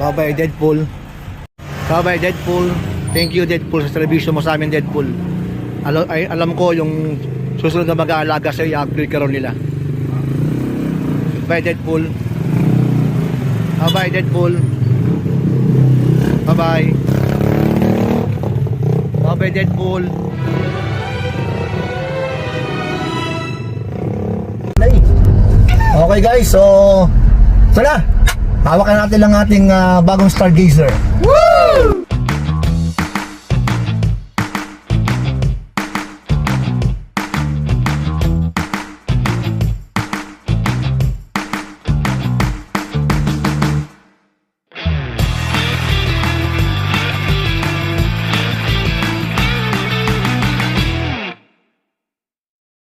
Bye-bye, Deadpool. Bye-bye, Deadpool. Thank you, Deadpool, sa servisyo mo sa amin, Deadpool. Alam ko yung susunod na mag-aalaga sa'yo, i-upgrade ka ron nila. Bye, Deadpool. Bye-bye, Deadpool. Bye-bye. Bye-bye, Deadpool. Okay guys, so na, hawakan natin lang ating bagong Stargazer. Woo!